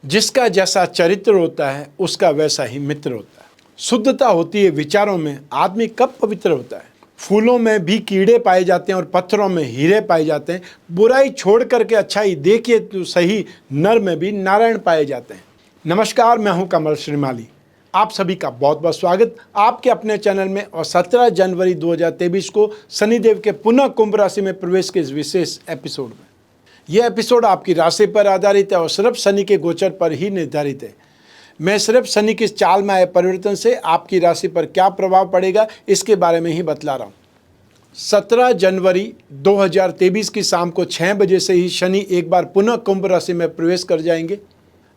जिसका जैसा चरित्र होता है उसका वैसा ही मित्र होता है। शुद्धता होती है विचारों में, आदमी कब पवित्र होता है। फूलों में भी कीड़े पाए जाते हैं और पत्थरों में हीरे पाए जाते हैं। बुराई छोड़ करके अच्छाई देखिए तो सही, नर में भी नारायण पाए जाते हैं। नमस्कार, मैं हूं कमल श्रीमाली। आप सभी का बहुत बहुत स्वागत आपके अपने चैनल में। और 17 जनवरी 2023 को शनिदेव के पुनः कुंभ राशि में प्रवेश के इस विशेष एपिसोड में, यह एपिसोड आपकी राशि पर आधारित है और सिर्फ शनि के गोचर पर ही निर्धारित है। मैं सिर्फ शनि की चाल में आए परिवर्तन से आपकी राशि पर क्या प्रभाव पड़ेगा इसके बारे में ही बतला रहा हूँ। 17 जनवरी 2023 की शाम को 6 बजे से ही शनि एक बार पुनः कुंभ राशि में प्रवेश कर जाएंगे।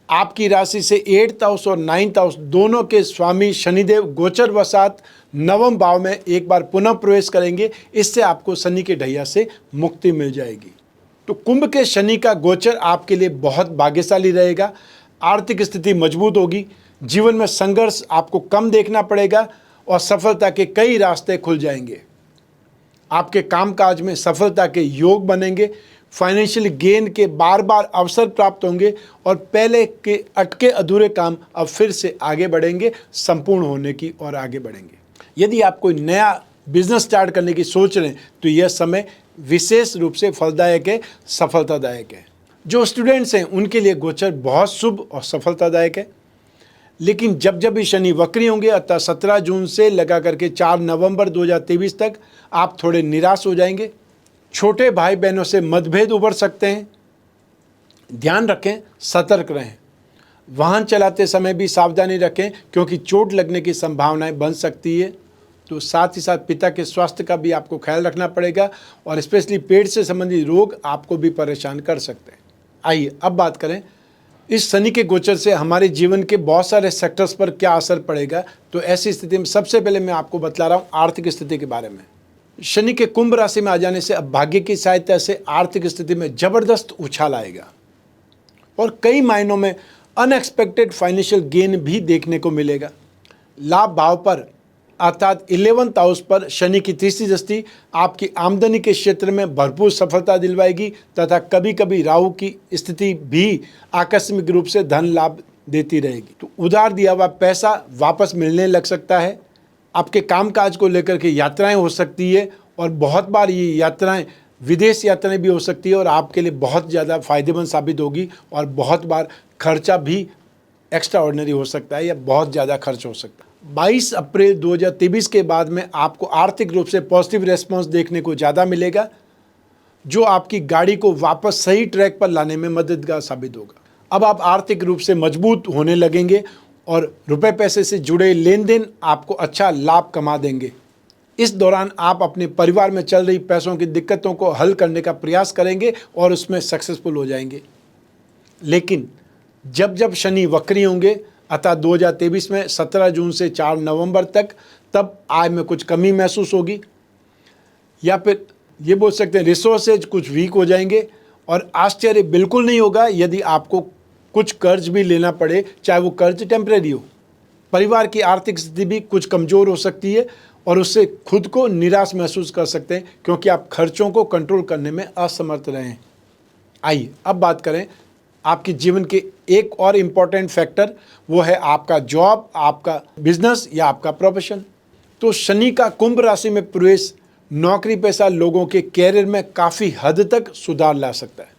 आपकी राशि से 8th हाउस और 9th हाउस दोनों के स्वामी शनिदेव गोचर वसात नवम भाव में एक बार पुनः प्रवेश करेंगे। इससे आपको शनि के ढैया से मुक्ति मिल जाएगी। तो कुंभ के शनि का गोचर आपके लिए बहुत भाग्यशाली रहेगा। आर्थिक स्थिति मजबूत होगी, जीवन में संघर्ष आपको कम देखना पड़ेगा और सफलता के कई रास्ते खुल जाएंगे। आपके कामकाज में सफलता के योग बनेंगे, फाइनेंशियल गेन के बार बार अवसर प्राप्त होंगे और पहले के अटके अधूरे काम अब फिर से आगे बढ़ेंगे, संपूर्ण होने की ओर आगे बढ़ेंगे। यदि आप कोई नया बिजनेस स्टार्ट करने की सोच रहे हैं तो यह समय विशेष रूप से फलदायक है, सफलतादायक है। जो स्टूडेंट्स हैं उनके लिए गोचर बहुत शुभ और सफलतादायक है। लेकिन जब जब भी शनि वक्री होंगे अर्थात 17 जून से लगा करके 4 नवंबर 2023 तक आप थोड़े निराश हो जाएंगे। छोटे भाई बहनों से मतभेद उभर सकते हैं। ध्यान रखें, सतर्क रहें। वाहन चलाते समय भी सावधानी रखें क्योंकि चोट लगने की संभावनाएं बन सकती है। तो साथ ही साथ पिता के स्वास्थ्य का भी आपको ख्याल रखना पड़ेगा और स्पेशली पेट से संबंधित रोग आपको भी परेशान कर सकते हैं। आइए अब बात करें इस शनि के गोचर से हमारे जीवन के बहुत सारे सेक्टर्स पर क्या असर पड़ेगा। तो ऐसी स्थिति में सबसे पहले मैं आपको बतला रहा हूँ आर्थिक स्थिति के बारे में। शनि के कुंभ राशि में आ जाने से अब भाग्य की सहायता से आर्थिक स्थिति में जबरदस्त उछाल आएगा और कई मायनों में अनएक्सपेक्टेड फाइनेंशियल गेन भी देखने को मिलेगा। लाभ भाव पर अर्थात 11th हाउस पर शनि की तीसरी दृष्टि आपकी आमदनी के क्षेत्र में भरपूर सफलता दिलवाएगी तथा कभी कभी राहु की स्थिति भी आकस्मिक रूप से धन लाभ देती रहेगी। तो उधार दिया हुआ पैसा वापस मिलने लग सकता है। आपके कामकाज को लेकर के यात्राएं हो सकती है और बहुत बार ये यात्राएं विदेश यात्राएं भी हो सकती है और आपके लिए बहुत ज़्यादा फायदेमंद साबित होगी और बहुत बार खर्चा भी एक्स्ट्रा ऑर्डिनरी हो सकता है या बहुत ज़्यादा खर्च हो सकता है। 22 अप्रैल 2023 के बाद में आपको आर्थिक रूप से पॉजिटिव रेस्पॉन्स देखने को ज़्यादा मिलेगा जो आपकी गाड़ी को वापस सही ट्रैक पर लाने में मददगार साबित होगा। अब आप आर्थिक रूप से मजबूत होने लगेंगे और रुपए पैसे से जुड़े लेन देन आपको अच्छा लाभ कमा देंगे। इस दौरान आप अपने परिवार में चल रही पैसों की दिक्कतों को हल करने का प्रयास करेंगे और उसमें सक्सेसफुल हो जाएंगे। लेकिन जब जब शनि वक्री होंगे अतः 2023 में 17 जून से 4 नवंबर तक, तब आय में कुछ कमी महसूस होगी या फिर ये बोल सकते हैं रिसोर्सेज कुछ वीक हो जाएंगे। और आश्चर्य बिल्कुल नहीं होगा यदि आपको कुछ कर्ज भी लेना पड़े, चाहे वो कर्ज टेम्परेरी हो। परिवार की आर्थिक स्थिति भी कुछ कमज़ोर हो सकती है और उससे खुद को निराश महसूस कर सकते हैं क्योंकि आप खर्चों को कंट्रोल करने में असमर्थ रहे हैं। आइए अब बात करें आपके जीवन के एक और इम्पॉर्टेंट फैक्टर, वो है आपका जॉब, आपका बिजनेस या आपका प्रोफेशन। तो शनि का कुंभ राशि में प्रवेश नौकरी पेशा लोगों के कैरियर में काफ़ी हद तक सुधार ला सकता है।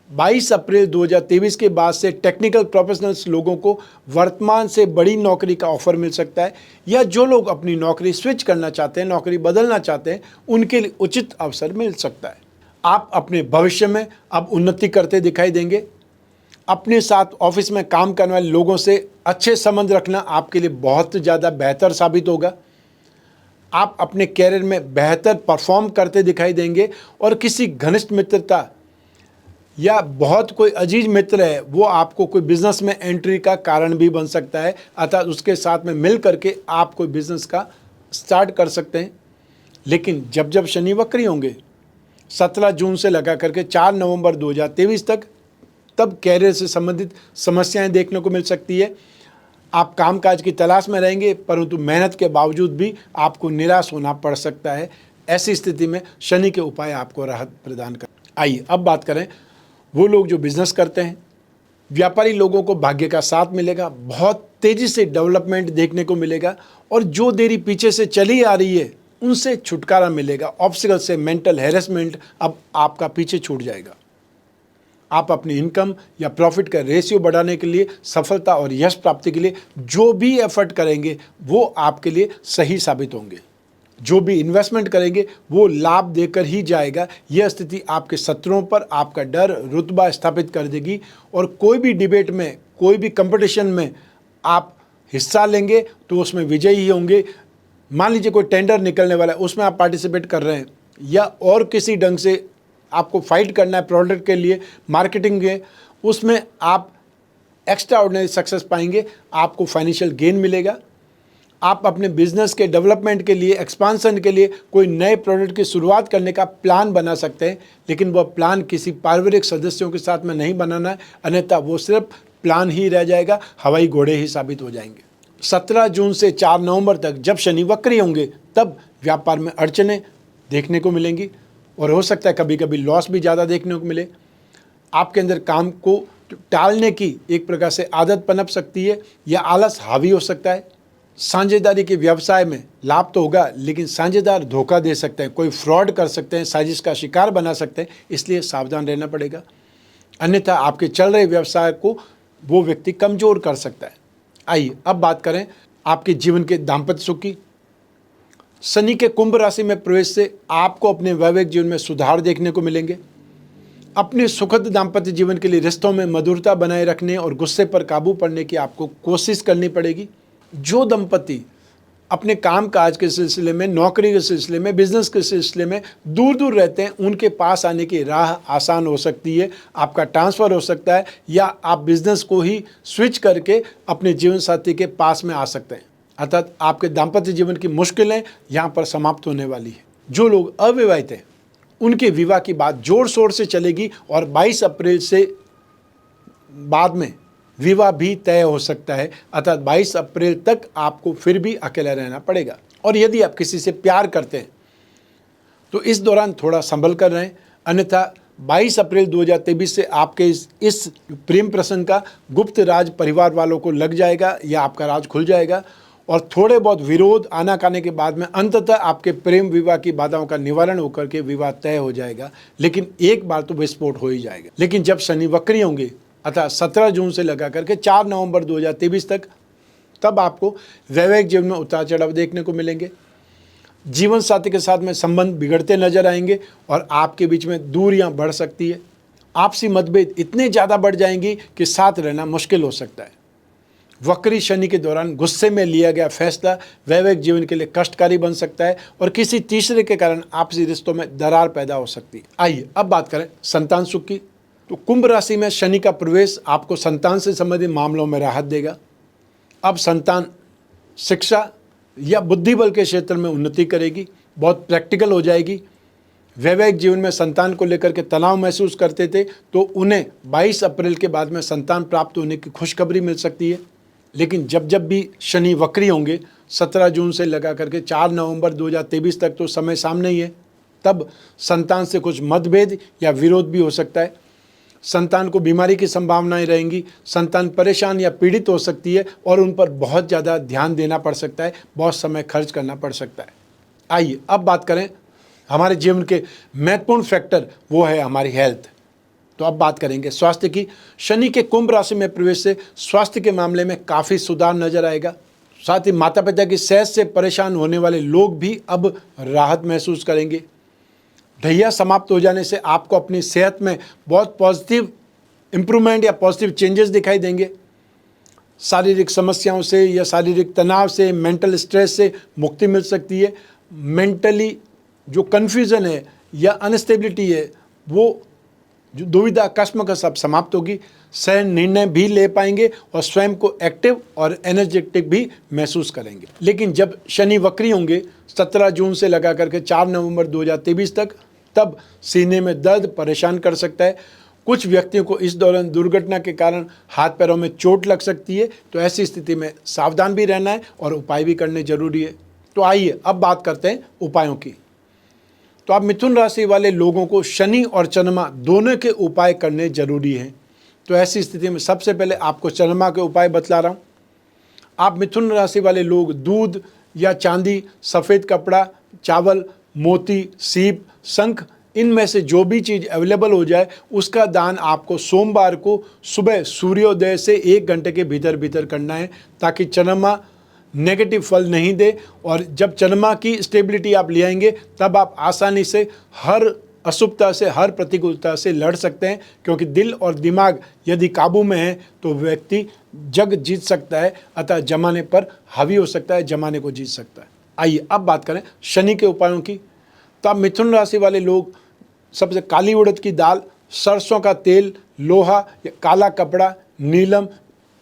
22 अप्रैल 2023 के बाद से टेक्निकल प्रोफेशनल्स लोगों को वर्तमान से बड़ी नौकरी का ऑफर मिल सकता है या जो लोग अपनी नौकरी स्विच करना चाहते हैं, नौकरी बदलना चाहते हैं, उनके लिए उचित अवसर मिल सकता है। आप अपने भविष्य में अब उन्नति करते दिखाई देंगे। अपने साथ ऑफिस में काम करने वाले लोगों से अच्छे संबंध रखना आपके लिए बहुत ज़्यादा बेहतर साबित होगा। आप अपने कैरियर में बेहतर परफॉर्म करते दिखाई देंगे और किसी घनिष्ठ मित्रता या बहुत कोई अजीज मित्र है वो आपको कोई बिजनेस में एंट्री का कारण भी बन सकता है, अर्थात उसके साथ में मिल करके आप कोई बिजनेस का स्टार्ट कर सकते हैं। लेकिन जब जब शनि वक्री होंगे 17 जून से लगा करके 4 नवंबर 2023 तक, तब कैरियर से संबंधित समस्याएं देखने को मिल सकती है। आप कामकाज की तलाश में रहेंगे परंतु मेहनत के बावजूद भी आपको निराश होना पड़ सकता है। ऐसी स्थिति में शनि के उपाय आपको राहत प्रदान कर। आइए अब बात करें वो लोग जो बिजनेस करते हैं व्यापारी लोगों को भाग्य का साथ मिलेगा, बहुत तेजी से डेवलपमेंट देखने को मिलेगा और जो देरी पीछे से चली आ रही है उनसे छुटकारा मिलेगा। ऑब्स्टिकल से, मेंटल हैरेसमेंट अब आपका पीछे छूट जाएगा। आप अपनी इनकम या प्रॉफिट का रेशियो बढ़ाने के लिए, सफलता और यश प्राप्ति के लिए जो भी एफर्ट करेंगे वो आपके लिए सही साबित होंगे। जो भी इन्वेस्टमेंट करेंगे वो लाभ देकर ही जाएगा। यह स्थिति आपके शत्रुओं पर आपका डर, रुतबा स्थापित कर देगी और कोई भी डिबेट में, कोई भी कंपटीशन में आप हिस्सा लेंगे तो उसमें विजयी ही होंगे। मान लीजिए कोई टेंडर निकलने वाला है, उसमें आप पार्टिसिपेट कर रहे हैं या और किसी ढंग से आपको फाइट करना है प्रोडक्ट के लिए, मार्केटिंग के, उसमें आप एक्स्ट्रा ऑर्डिनरी सक्सेस पाएंगे, आपको फाइनेंशियल गेन मिलेगा। आप अपने बिजनेस के डेवलपमेंट के लिए, एक्सपांसन के लिए कोई नए प्रोडक्ट की शुरुआत करने का प्लान बना सकते हैं, लेकिन वह प्लान किसी पारिवारिक सदस्यों के साथ में नहीं बनाना है, अन्यथा वो सिर्फ प्लान ही रह जाएगा, हवाई घोड़े ही साबित हो जाएंगे। 17 जून से 4 नवंबर तक जब शनि वक्री होंगे तब व्यापार में अड़चनें देखने को मिलेंगी और हो सकता है कभी कभी लॉस भी ज़्यादा देखने को मिले। आपके अंदर काम को टालने की एक प्रकार से आदत पनप सकती है या आलस हावी हो सकता है। साझेदारी के व्यवसाय में लाभ तो होगा, लेकिन साझेदार धोखा दे सकते हैं, कोई फ्रॉड कर सकते हैं, साजिश का शिकार बना सकते हैं, इसलिए सावधान रहना पड़ेगा। अन्यथा आपके चल रहे व्यवसाय को वो व्यक्ति कमज़ोर कर सकता है। आइए अब बात करें आपके जीवन के दाम्पत्य सुख की। शनि के कुंभ राशि में प्रवेश से आपको अपने वैवाहिक जीवन में सुधार देखने को मिलेंगे। अपने सुखद दाम्पत्य जीवन के लिए रिश्तों में मधुरता बनाए रखने और गुस्से पर काबू पाने की आपको कोशिश करनी पड़ेगी। जो दंपति अपने काम काज के सिलसिले में, नौकरी के सिलसिले में, बिजनेस के सिलसिले में दूर दूर रहते हैं, उनके पास आने की राह आसान हो सकती है। आपका ट्रांसफ़र हो सकता है या आप बिजनेस को ही स्विच करके अपने जीवन साथी के पास में आ सकते हैं। अर्थात आपके दाम्पत्य जीवन की मुश्किलें यहाँ पर समाप्त होने वाली है। जो लोग अविवाहित हैं उनके विवाह की बात जोर शोर से चलेगी और 22 अप्रैल से बाद में विवाह भी तय हो सकता है। अर्थात 22 अप्रैल तक आपको फिर भी अकेला रहना पड़ेगा। और यदि आप किसी से प्यार करते हैं तो इस दौरान थोड़ा संभल कर रहें, अन्यथा 22 अप्रैल 2023 से आपके इस प्रेम प्रसंग का गुप्त राज परिवार वालों को लग जाएगा या आपका राज खुल जाएगा और थोड़े बहुत विरोध आनाकानी के बाद में अंततः आपके प्रेम विवाह की बाधाओं का निवारण होकर के विवाह तय हो जाएगा। लेकिन एक बार तो विस्फोट हो ही जाएगा। लेकिन जब शनि वक्री होंगे अर्थात 17 जून से लगा करके 4 नवंबर 2023 तक, तब आपको वैवाहिक जीवन में उतार चढ़ाव देखने को मिलेंगे। जीवन साथी के साथ में संबंध बिगड़ते नजर आएंगे और आपके बीच में दूरियां बढ़ सकती है। आपसी मतभेद इतने ज़्यादा बढ़ जाएंगी कि साथ रहना मुश्किल हो सकता है। वक्री शनि के दौरान गुस्से में लिया गया फैसला वैवाहिक जीवन के लिए कष्टकारी बन सकता है और किसी तीसरे के कारण आपसी रिश्तों में दरार पैदा हो सकती है। आइए अब बात करें संतान सुख की। तो कुंभ राशि में शनि का प्रवेश आपको संतान से संबंधित मामलों में राहत देगा। अब संतान शिक्षा या बुद्धि बल के क्षेत्र में उन्नति करेगी, बहुत प्रैक्टिकल हो जाएगी। वैवाहिक जीवन में संतान को लेकर के तनाव महसूस करते थे तो उन्हें 22 अप्रैल के बाद में संतान प्राप्त होने की खुशखबरी मिल सकती है। लेकिन जब भी शनि वक्री होंगे 17 जून से लगा करके 4 नवंबर 2023 तक तो समय सामने ही है, तब संतान से कुछ मतभेद या विरोध भी हो सकता है। संतान को बीमारी की संभावनाएं रहेंगी, संतान परेशान या पीड़ित हो सकती है और उन पर बहुत ज़्यादा ध्यान देना पड़ सकता है, बहुत समय खर्च करना पड़ सकता है। आइए अब बात करें हमारे जीवन के महत्वपूर्ण फैक्टर, वो है हमारी हेल्थ। तो अब बात करेंगे स्वास्थ्य की। शनि के कुंभ राशि में प्रवेश से स्वास्थ्य के मामले में काफ़ी सुधार नजर आएगा। साथ ही माता पिता की सेहत से परेशान होने वाले लोग भी अब राहत महसूस करेंगे। ढैया समाप्त हो जाने से आपको अपनी सेहत में बहुत पॉजिटिव इम्प्रूवमेंट या पॉजिटिव चेंजेस दिखाई देंगे। शारीरिक समस्याओं से या शारीरिक तनाव से, मेंटल स्ट्रेस से मुक्ति मिल सकती है। मेंटली जो कन्फ्यूज़न है या अनस्टेबिलिटी है, वो जो दुविधा कश्मकश सब समाप्त होगी। सह निर्णय भी ले पाएंगे और स्वयं को एक्टिव और एनर्जेटिक भी महसूस करेंगे। लेकिन जब शनि वक्री होंगे 17 जून से लगा करके 4 नवंबर 2023 तक, तब सीने में दर्द परेशान कर सकता है। कुछ व्यक्तियों को इस दौरान दुर्घटना के कारण हाथ पैरों में चोट लग सकती है, तो ऐसी स्थिति में सावधान भी रहना है और उपाय भी करने जरूरी है। तो आइए अब बात करते हैं उपायों की। तो आप मिथुन राशि वाले लोगों को शनि और चंद्रमा दोनों के उपाय करने जरूरी हैं। तो ऐसी स्थिति में सबसे पहले आपको चंद्रमा के उपाय बतला रहा हूँ। आप मिथुन राशि वाले लोग दूध या चांदी, सफ़ेद कपड़ा, चावल, मोती, सीप, शंख, इनमें से जो भी चीज़ अवेलेबल हो जाए उसका दान आपको सोमवार को सुबह सूर्योदय से 1 घंटे के भीतर भीतर करना है, ताकि चंद्रमा नेगेटिव फल नहीं दे। और जब चंद्रमा की स्टेबिलिटी आप ले आएंगे तब आप आसानी से हर अशुभता से, हर प्रतिकूलता से लड़ सकते हैं, क्योंकि दिल और दिमाग यदि काबू में है तो व्यक्ति जग जीत सकता है, अतः जमाने पर हावी हो सकता है, जमाने को जीत सकता है। आइए अब बात करें शनि के उपायों की। तो आप मिथुन राशि वाले लोग सबसे काली उड़द की दाल, सरसों का तेल, लोहा या काला कपड़ा, नीलम,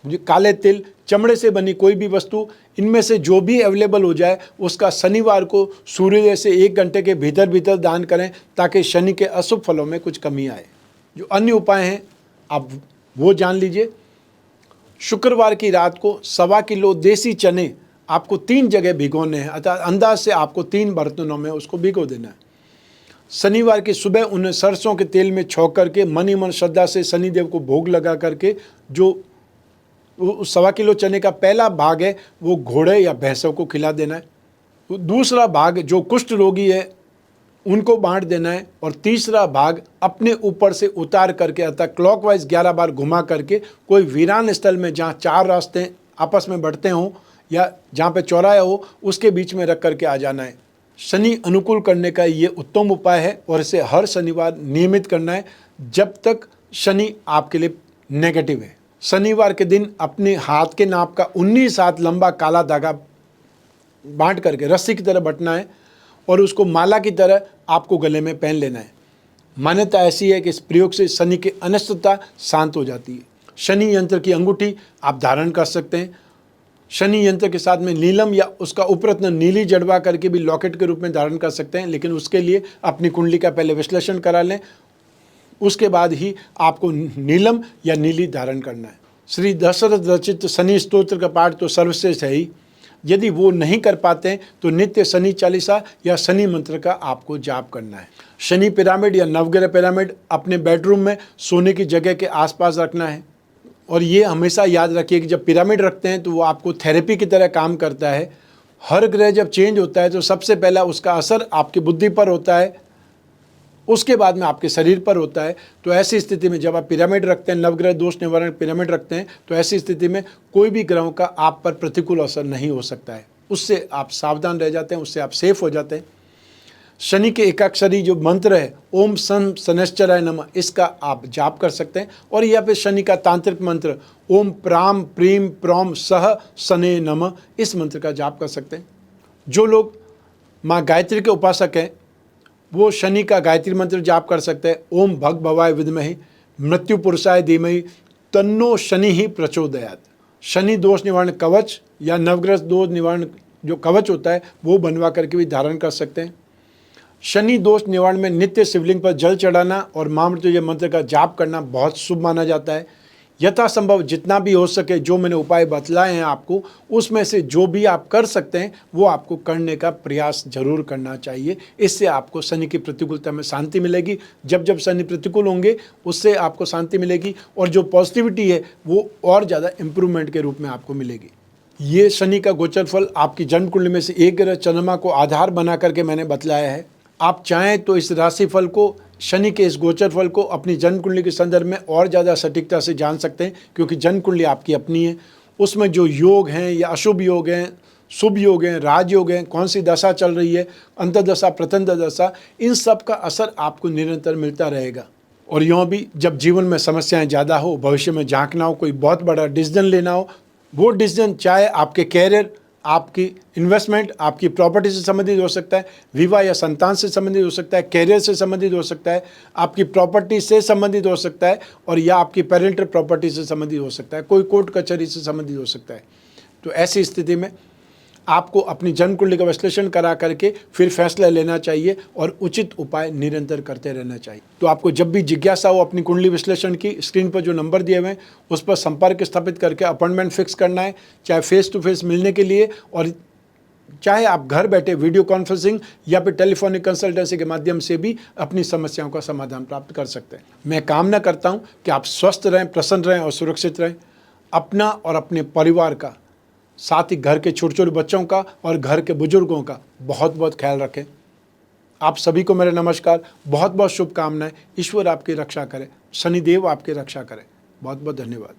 काले तिल, चमड़े से बनी कोई भी वस्तु, इनमें से जो भी अवेलेबल हो जाए उसका शनिवार को सूर्योदय से 1 घंटे के भीतर भीतर दान करें, ताकि शनि के अशुभ फलों में कुछ कमी आए। जो अन्य उपाय हैं आप वो जान लीजिए। शुक्रवार की रात को 1.25 किलो देसी चने आपको 3 जगह भिगोने हैं, अतः अंदाज से आपको 3 बर्तनों में उसको भिगो देना है। शनिवार की सुबह उन्हें सरसों के तेल में छौंक करके मन ही मन श्रद्धा से शनिदेव को भोग लगा करके जो 1.25 किलो चने का पहला भाग है वो घोड़े या भैंसों को खिला देना है। दूसरा भाग जो कुष्ठ रोगी है उनको बांट देना है, और तीसरा भाग अपने ऊपर से उतार करके अर्थात क्लॉकवाइज 11 बार घुमा करके कोई वीरान स्थल में जहाँ 4 रास्ते आपस में बढ़ते हों या जहाँ पे चौराहा हो उसके बीच में रख करके आ जाना है। शनि अनुकूल करने का ये उत्तम उपाय है और इसे हर शनिवार नियमित करना है जब तक शनि आपके लिए नेगेटिव है। शनिवार के दिन अपने हाथ के नाप का 19 हाथ लंबा काला धागा बांट करके रस्सी की तरह बंटना है और उसको माला की तरह आपको गले में पहन लेना है। मान्यता ऐसी है कि इस प्रयोग से शनि की अनिष्टता शांत हो जाती है। शनि यंत्र की अंगूठी आप धारण कर सकते हैं। शनि यंत्र के साथ में नीलम या उसका उपरत्न नीली जड़वा करके भी लॉकेट के रूप में धारण कर सकते हैं, लेकिन उसके लिए अपनी कुंडली का पहले विश्लेषण करा लें, उसके बाद ही आपको नीलम या नीली धारण करना है। श्री दशरथ रचित शनि स्तोत्र का पाठ तो सर्वश्रेष्ठ है ही, यदि वो नहीं कर पाते हैं तो नित्य शनि चालीसा या शनि मंत्र का आपको जाप करना है। शनि पिरामिड या नवग्रह पिरामिड अपने बेडरूम में सोने की जगह के आसपास रखना है, और ये हमेशा याद रखिए कि जब पिरामिड रखते हैं तो वो आपको थेरेपी की तरह काम करता है। हर ग्रह जब चेंज होता है तो सबसे पहला उसका असर आपकी बुद्धि पर होता है, उसके बाद में आपके शरीर पर होता है। तो ऐसी स्थिति में जब आप पिरामिड रखते हैं, नवग्रह दोष निवारण पिरामिड रखते हैं, तो ऐसी स्थिति में कोई भी ग्रहों का आप पर प्रतिकूल असर नहीं हो सकता है। उससे आप सावधान रह जाते हैं, उससे आप सेफ हो जाते हैं। शनि के एकाक्षरी जो मंत्र है ओम सन शनैश्चराय नमः, इसका आप जाप कर सकते हैं। और या फिर शनि का तांत्रिक मंत्र ओम प्राम प्रीम प्रौम सह शने नमः, इस मंत्र का जाप कर सकते हैं। जो लोग माँ गायत्री के उपासक हैं वो शनि का गायत्री मंत्र जाप कर सकते हैं। ओम भग भवाय विद्महि मृत्यु पुरुषाय धीमहि तन्नो शनि ही प्रचोदयात्। शनि दोष निवारण कवच या नवग्रह दोष निवारण जो कवच होता है वो बनवा करके भी धारण कर सकते हैं। शनि दोष निवारण में नित्य शिवलिंग पर जल चढ़ाना और महामृत्युंजय मंत्र का जाप करना बहुत शुभ माना जाता है। यथासंभव जितना भी हो सके जो मैंने उपाय बतलाए हैं आपको, उसमें से जो भी आप कर सकते हैं वो आपको करने का प्रयास जरूर करना चाहिए। इससे आपको शनि की प्रतिकूलता में शांति मिलेगी। जब जब शनि प्रतिकूल होंगे उससे आपको शांति मिलेगी, और जो पॉजिटिविटी है वो और ज़्यादा इम्प्रूवमेंट के रूप में आपको मिलेगी। ये शनि का गोचर फल आपकी जन्म कुंडली में से एक ग्रह चंद्रमा को आधार बना करके मैंने बतलाया है। आप चाहें तो इस राशिफल को, शनि के इस गोचर फल को अपनी जन्म कुंडली के संदर्भ में और ज़्यादा सटीकता से जान सकते हैं, क्योंकि जन्म कुंडली आपकी अपनी है। उसमें जो योग हैं या अशुभ योग हैं, शुभ योग हैं, राजयोग हैं, कौन सी दशा चल रही है, अंतर्दशा प्रत्यंत दशा, इन सब का असर आपको निरंतर मिलता रहेगा। और यूँ भी जब जीवन में समस्याएं ज़्यादा हो, भविष्य में झांकना हो, कोई बहुत बड़ा डिसीजन लेना हो, वो डिसीजन चाहे आपके कैरियर, आपकी इन्वेस्टमेंट, आपकी प्रॉपर्टी से संबंधित हो सकता है, विवाह या संतान से संबंधित हो सकता है, कैरियर से संबंधित हो सकता है, आपकी प्रॉपर्टी से संबंधित हो सकता है, और या आपकी पेरेंटल प्रॉपर्टी से संबंधित हो सकता है, कोई कोर्ट कचहरी से संबंधित हो सकता है। तो ऐसी स्थिति में आपको अपनी जन्म कुंडली का विश्लेषण करा करके फिर फैसला लेना चाहिए और उचित उपाय निरंतर करते रहना चाहिए। तो आपको जब भी जिज्ञासा हो अपनी कुंडली विश्लेषण की, स्क्रीन पर जो नंबर दिए हुए हैं उस पर संपर्क स्थापित करके अपॉइंटमेंट फिक्स करना है, चाहे फेस टू फेस मिलने के लिए और चाहे आप घर बैठे वीडियो कॉन्फ्रेंसिंग या फिर टेलीफोनिक कंसल्टेंसी के माध्यम से भी अपनी समस्याओं का समाधान प्राप्त कर सकते हैं। मैं कामना करता हूं कि आप स्वस्थ रहें, प्रसन्न रहें और सुरक्षित रहें। अपना और अपने परिवार का, साथ ही घर के छोटे छोटे बच्चों का और घर के बुजुर्गों का बहुत बहुत ख्याल रखें। आप सभी को मेरे नमस्कार, बहुत बहुत शुभकामनाएं। ईश्वर आपकी रक्षा करे, शनिदेव आपकी रक्षा करे। बहुत बहुत धन्यवाद।